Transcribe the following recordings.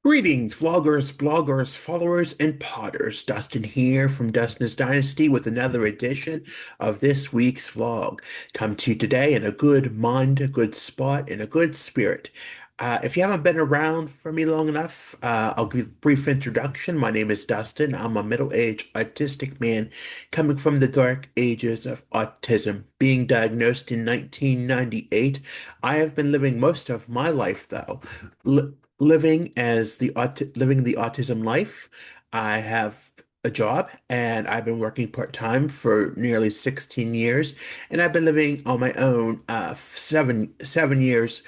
Greetings, vloggers, bloggers, followers, and potters. Dustin here from Dustin's Dynasty with another edition of this week's vlog. Come to you today in a good mind, a good spot, and a good spirit. If you haven't been around for me long enough, I'll give a brief introduction. My name is Dustin. I'm a middle-aged autistic man coming from the dark ages of autism. Being diagnosed in 1998, I have been living most of my life, though living the autism life. I have a job and I've been working part-time for nearly 16 years, and I've been living on my own seven years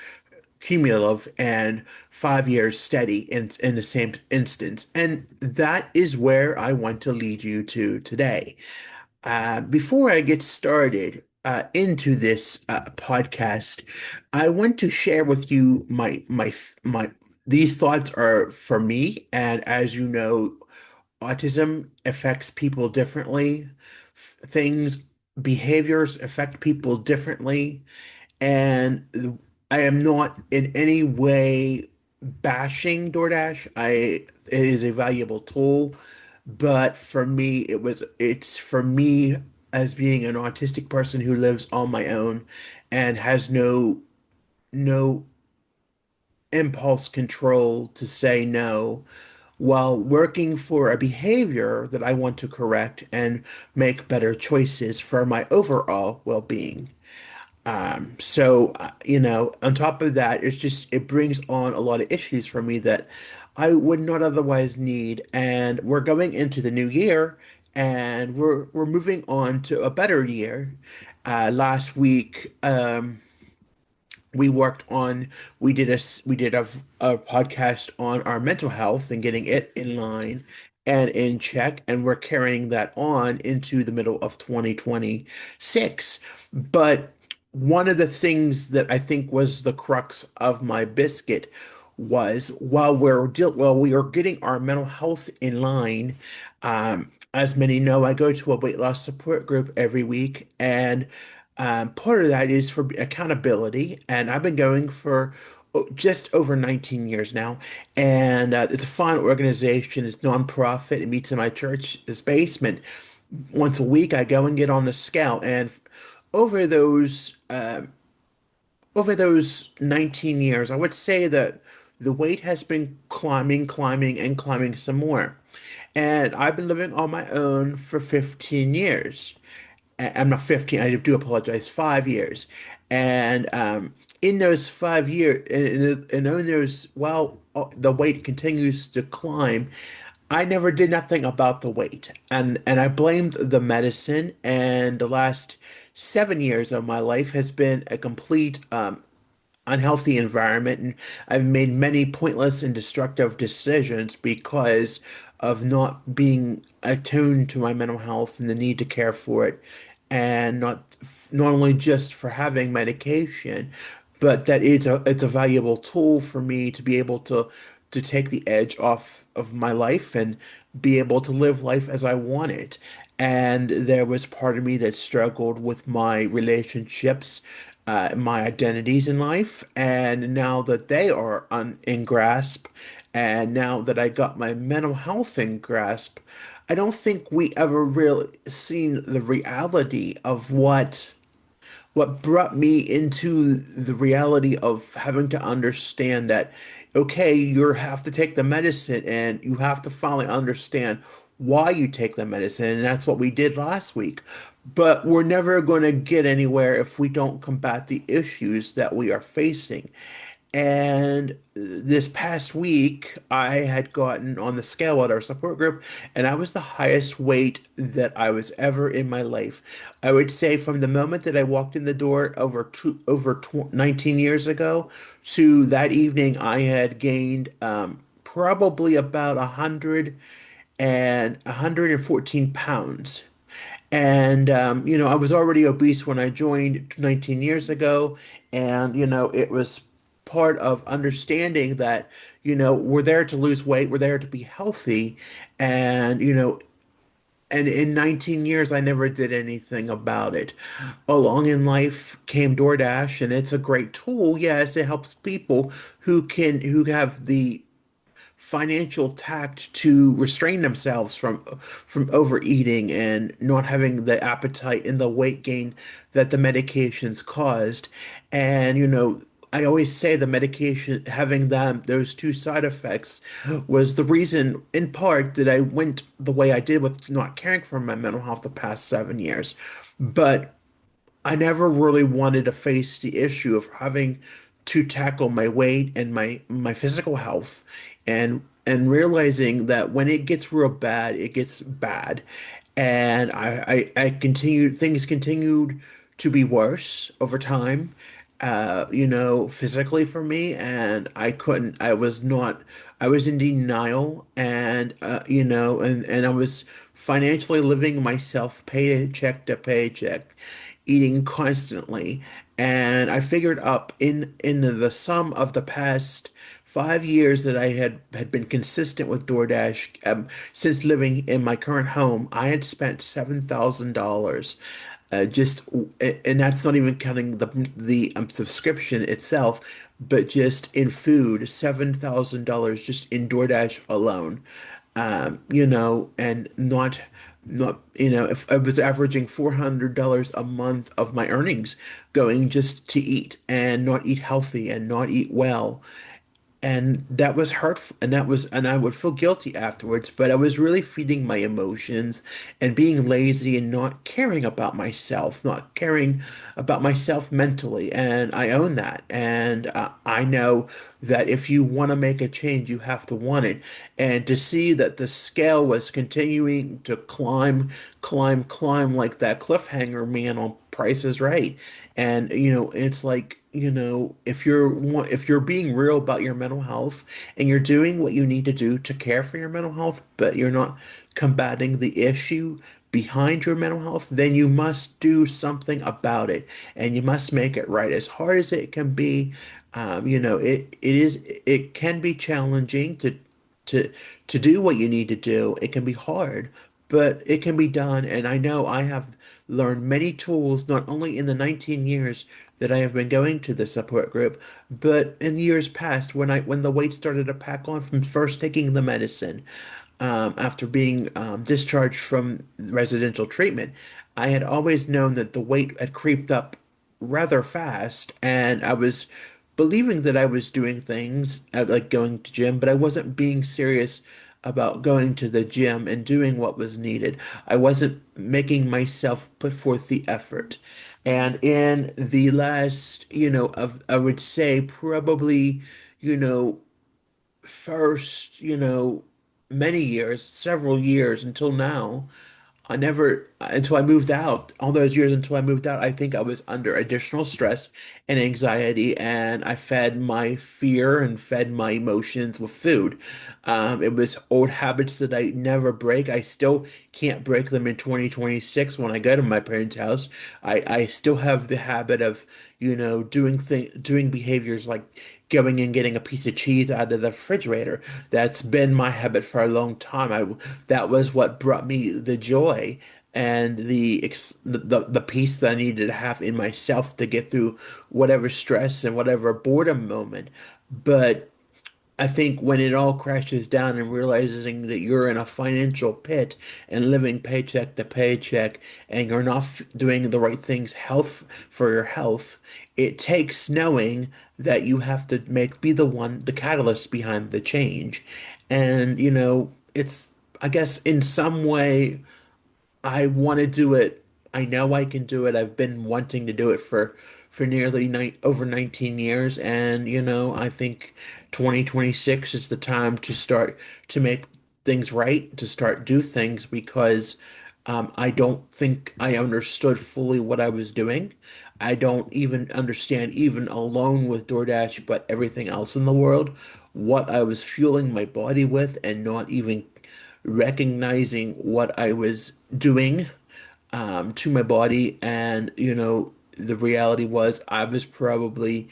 cumulative and 5 years steady in the same instance. And that is where I want to lead you to today. Before I get started into this podcast, I want to share with you my these thoughts are for me, and as you know, autism affects people differently. Things, behaviors affect people differently, and I am not in any way bashing DoorDash. It is a valuable tool, but for me, it's for me as being an autistic person who lives on my own and has no impulse control to say no while working for a behavior that I want to correct and make better choices for my overall well-being. On top of that, it brings on a lot of issues for me that I would not otherwise need. And we're going into the new year and we're moving on to a better year. Last week, we worked on we did a podcast on our mental health and getting it in line and in check, and we're carrying that on into the middle of 2026. But one of the things that I think was the crux of my biscuit was while we are getting our mental health in line, as many know, I go to a weight loss support group every week, and part of that is for accountability, and I've been going for just over 19 years now. And it's a fun organization. It's nonprofit. It meets in my church's basement. Once a week, I go and get on the scale. And over those uh, over those 19 years, I would say that the weight has been climbing, climbing, and climbing some more. And I've been living on my own for 15 years. I'm not 15, I do apologize, 5 years. And in those 5 years, and in those, while the weight continues to climb, I never did nothing about the weight. And I blamed the medicine. And the last 7 years of my life has been a complete unhealthy environment, and I've made many pointless and destructive decisions because of not being attuned to my mental health and the need to care for it, and not only just for having medication, but that it's a valuable tool for me to be able to take the edge off of my life and be able to live life as I want it. And there was part of me that struggled with my relationships, my identities in life, and now that they are in grasp, and now that I got my mental health in grasp, I don't think we ever really seen the reality of what brought me into the reality of having to understand that, okay, you have to take the medicine and you have to finally understand why you take the medicine. And that's what we did last week. But we're never going to get anywhere if we don't combat the issues that we are facing. And this past week, I had gotten on the scale at our support group, and I was the highest weight that I was ever in my life. I would say from the moment that I walked in the door over 19 years ago to that evening, I had gained probably about 114 pounds. And I was already obese when I joined 19 years ago, and it was part of understanding that we're there to lose weight, we're there to be healthy, and and in 19 years I never did anything about it. Along in life came DoorDash, and it's a great tool. Yes, it helps people who have the financial tact to restrain themselves from overeating and not having the appetite and the weight gain that the medications caused. And I always say the medication having those two side effects was the reason in part that I went the way I did with not caring for my mental health the past 7 years. But I never really wanted to face the issue of having to tackle my weight and my physical health and realizing that when it gets real bad, it gets bad. And I continued, things continued to be worse over time, physically for me, and I was not, I was in denial and, and I was financially living myself paycheck to paycheck, eating constantly. And I figured up in the sum of the past 5 years that I had been consistent with DoorDash, since living in my current home, I had spent $7,000. Just and that's not even counting the subscription itself, but just in food, $7,000 just in DoorDash alone. And not if I was averaging $400 a month of my earnings going just to eat and not eat healthy and not eat well. And that was hurtful, and I would feel guilty afterwards, but I was really feeding my emotions and being lazy and not caring about myself, not caring about myself mentally. And I own that. And I know that if you want to make a change, you have to want it. And to see that the scale was continuing to climb, climb, climb like that cliffhanger man on Price is Right. And it's like, if you're being real about your mental health and you're doing what you need to do to care for your mental health, but you're not combating the issue behind your mental health, then you must do something about it and you must make it right as hard as it can be. It can be challenging to to do what you need to do. It can be hard, but it can be done. And I know I have learned many tools, not only in the 19 years that I have been going to the support group, but in years past when the weight started to pack on from first taking the medicine, after being discharged from residential treatment. I had always known that the weight had creeped up rather fast, and I was believing that I was doing things like going to gym, but I wasn't being serious about going to the gym and doing what was needed. I wasn't making myself put forth the effort. And in the last, I would say probably, you know, first, many years, several years until now, until I moved out, all those years until I moved out, I think I was under additional stress and anxiety, and I fed my fear and fed my emotions with food. It was old habits that I never break. I still can't break them in 2026 when I go to my parents' house. I still have the habit of, doing behaviors like going and getting a piece of cheese out of the refrigerator. That's been my habit for a long time. That was what brought me the joy and the peace that I needed to have in myself to get through whatever stress and whatever boredom moment. But I think when it all crashes down and realizing that you're in a financial pit and living paycheck to paycheck and you're not doing the right things health for your health, it takes knowing that you have to be the catalyst behind the change. And it's, I guess, in some way I want to do it. I know I can do it. I've been wanting to do it for nearly over 19 years, and I think 2026 is the time to start to make things right, to start do things because I don't think I understood fully what I was doing. I don't even understand, even alone with DoorDash, but everything else in the world, what I was fueling my body with, and not even recognizing what I was doing to my body. And, the reality was I was probably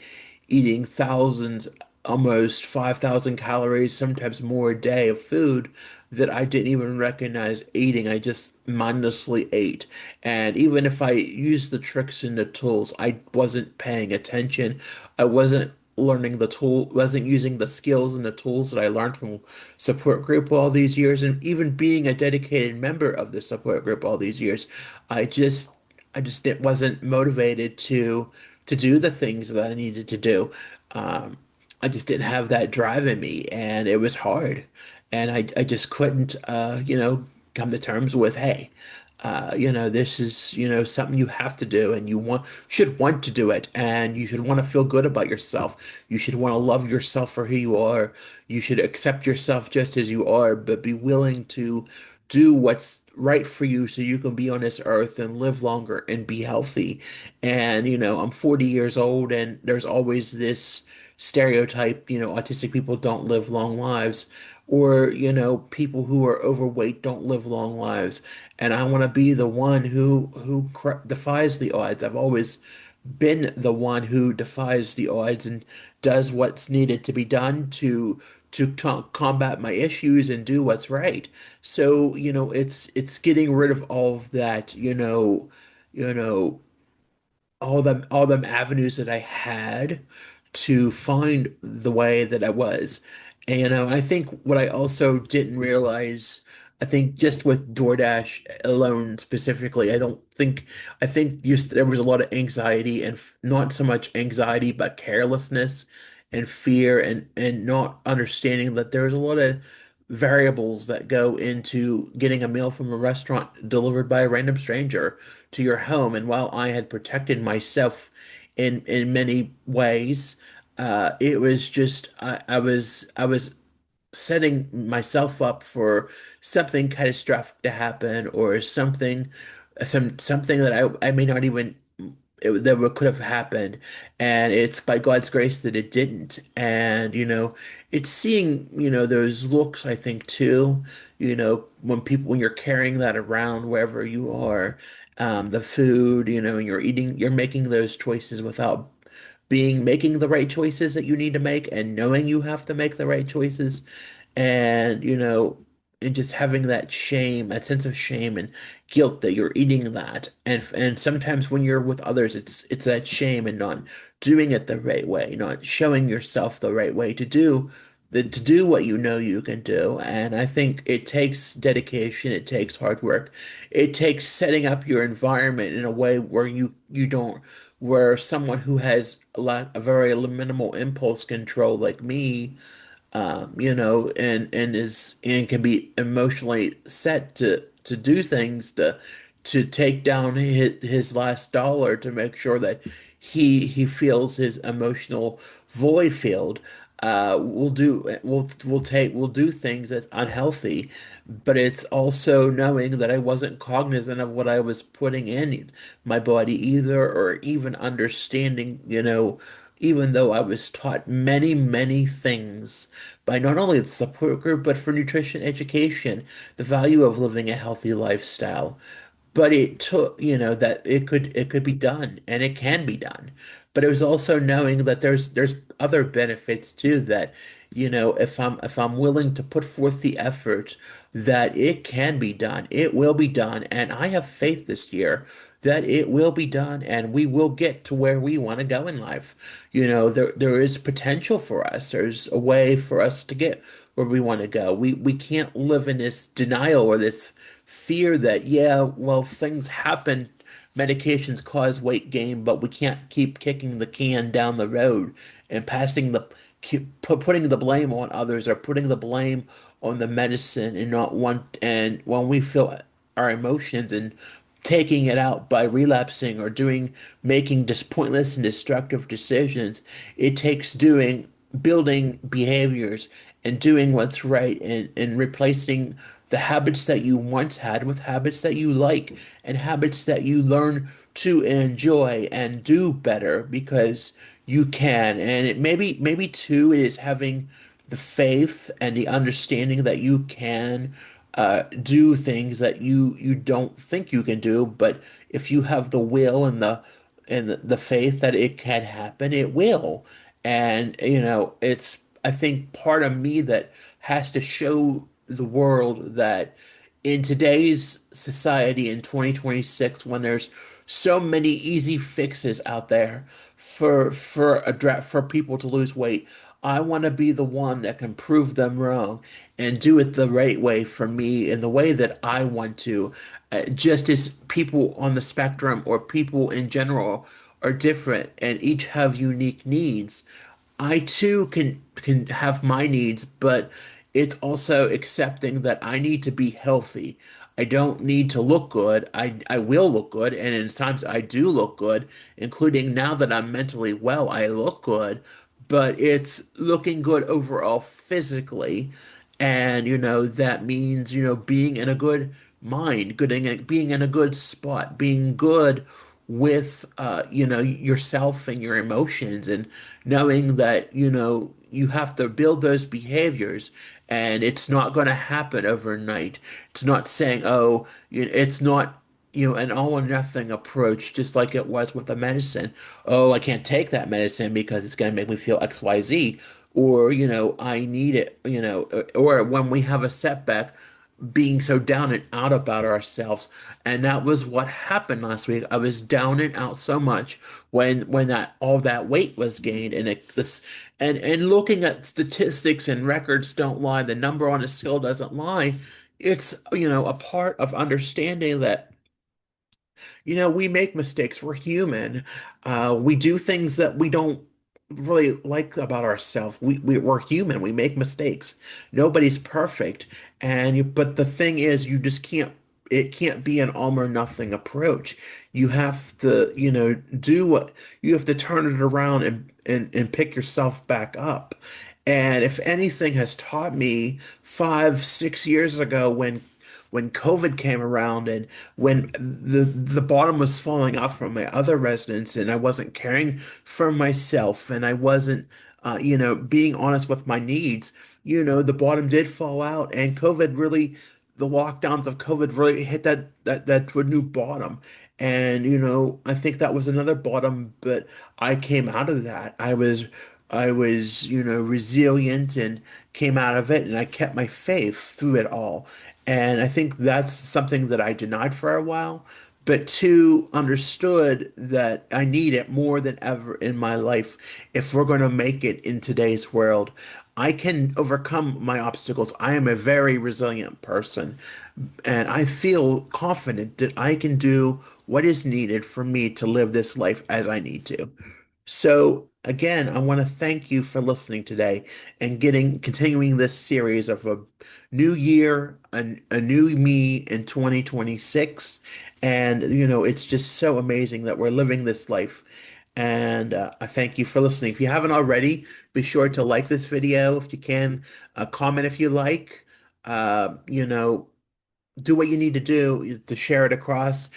eating thousands, almost 5,000 calories, sometimes more a day of food that I didn't even recognize eating. I just mindlessly ate. And even if I used the tricks and the tools, I wasn't paying attention. I wasn't. learning the tool, wasn't using the skills and the tools that I learned from support group all these years, and even being a dedicated member of the support group all these years, I just wasn't motivated to do the things that I needed to do. Um, I just didn't have that drive in me, and it was hard, and I just couldn't, come to terms with, hey, this is, something you have to do, and should want to do it, and you should want to feel good about yourself. You should want to love yourself for who you are. You should accept yourself just as you are, but be willing to do what's right for you so you can be on this earth and live longer and be healthy. And, I'm 40 years old, and there's always this stereotype, autistic people don't live long lives, or, people who are overweight don't live long lives. And I want to be the one who defies the odds. I've always been the one who defies the odds and does what's needed to be done to combat my issues and do what's right. So, it's getting rid of all of that, you know, all them avenues that I had to find the way that I was. And I think what I also didn't realize, I think just with DoorDash alone specifically, I think just there was a lot of anxiety, and not so much anxiety, but carelessness and fear, and not understanding that there's a lot of variables that go into getting a meal from a restaurant delivered by a random stranger to your home. And while I had protected myself in many ways, it was just I was setting myself up for something catastrophic to happen, or something that I may not even could have happened. And it's by God's grace that it didn't. And it's seeing those looks, I think, too, when you're carrying that around wherever you are, the food, and you're making those choices without making the right choices that you need to make, and knowing you have to make the right choices, and and just having that sense of shame and guilt that you're eating that. And sometimes when you're with others, it's that shame and not doing it the right way, not showing yourself the right way to do what you can do. And I think it takes dedication, it takes hard work, it takes setting up your environment in a way where you don't where someone who has a very minimal impulse control like me, and can be emotionally set to do things to take down his last dollar to make sure that he feels his emotional void filled. We'll do things that's unhealthy, but it's also knowing that I wasn't cognizant of what I was putting in my body either, or even understanding, even though I was taught many, many things by not only the support group, but for nutrition education, the value of living a healthy lifestyle. But it took, that it could be done, and it can be done. But it was also knowing that there's other benefits too, that, if I'm willing to put forth the effort, that it can be done. It will be done. And I have faith this year that it will be done, and we will get to where we want to go in life. There is potential for us. There's a way for us to get where we want to go. We can't live in this denial or this fear that, yeah, well, things happen. Medications cause weight gain, but we can't keep kicking the can down the road and putting the blame on others, or putting the blame on the medicine, and not want and when we feel our emotions and taking it out by relapsing or making just pointless and destructive decisions. It takes building behaviors and doing what's right, and replacing the habits that you once had with habits that you like, and habits that you learn to enjoy and do better because you can. And it maybe too is having the faith and the understanding that you can do things that you don't think you can do, but if you have the will and the faith that it can happen, it will. And it's, I think, part of me that has to show the world that in today's society in 2026, when there's so many easy fixes out there for people to lose weight. I want to be the one that can prove them wrong and do it the right way for me in the way that I want to. Just as people on the spectrum or people in general are different and each have unique needs. I too can have my needs, but it's also accepting that I need to be healthy. I don't need to look good. I will look good, and in times I do look good, including now that I'm mentally well, I look good, but it's looking good overall physically. And that means, being in a good mind, being in a good spot, being good with yourself and your emotions, and knowing that you have to build those behaviors, and it's not going to happen overnight. It's not saying, oh, it's not an all or nothing approach, just like it was with the medicine. Oh, I can't take that medicine because it's going to make me feel XYZ, or I need it, or when we have a setback, being so down and out about ourselves. And that was what happened last week. I was down and out so much when that all that weight was gained, and and looking at statistics and records don't lie. The number on a scale doesn't lie. It's a part of understanding that we make mistakes. We're human. We do things that we don't really like about ourselves. We're human. We make mistakes. Nobody's perfect. But the thing is, you just can't, it can't be an all or nothing approach. You have to, do what, you have to turn it around and pick yourself back up. And if anything has taught me 5, 6 years ago when COVID came around, and when the bottom was falling off from my other residents, and I wasn't caring for myself, and I wasn't being honest with my needs, the bottom did fall out, and the lockdowns of COVID really hit that to a new bottom. And I think that was another bottom, but I came out of that. I was resilient and came out of it, and I kept my faith through it all. And I think that's something that I denied for a while, but two, understood that I need it more than ever in my life if we're going to make it in today's world. I can overcome my obstacles. I am a very resilient person, and I feel confident that I can do what is needed for me to live this life as I need to. So again, I want to thank you for listening today and continuing this series of a new year, a new me in 2026. And it's just so amazing that we're living this life. And I thank you for listening. If you haven't already, be sure to like this video if you can, comment if you like. Uh, you know, do what you need to do to share it across.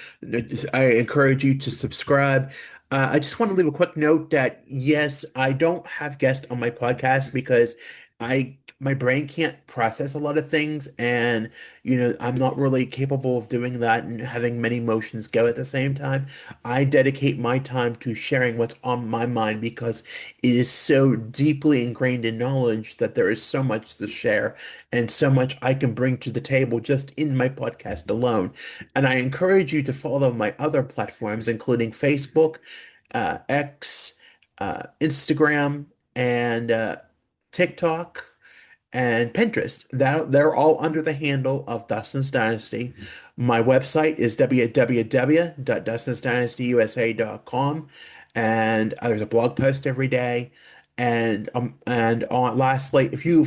I encourage you to subscribe. I just want to leave a quick note that yes, I don't have guests on my podcast because my brain can't process a lot of things, and I'm not really capable of doing that and having many emotions go at the same time. I dedicate my time to sharing what's on my mind because it is so deeply ingrained in knowledge that there is so much to share and so much I can bring to the table just in my podcast alone. And I encourage you to follow my other platforms, including Facebook, X, Instagram, and TikTok and Pinterest. They're all under the handle of Dustin's Dynasty. My website is www.dustinsdynastyusa.com, and there's a blog post every day. And lastly, if you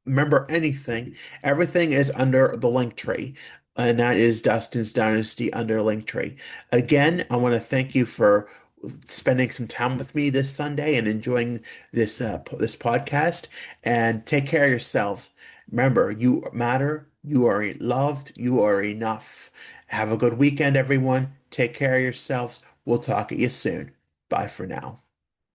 remember anything, everything is under the link tree. And that is Dustin's Dynasty under Linktree. Again, I want to thank you for spending some time with me this Sunday and enjoying this podcast. And take care of yourselves. Remember, you matter. You are loved. You are enough. Have a good weekend, everyone. Take care of yourselves. We'll talk at you soon. Bye for now.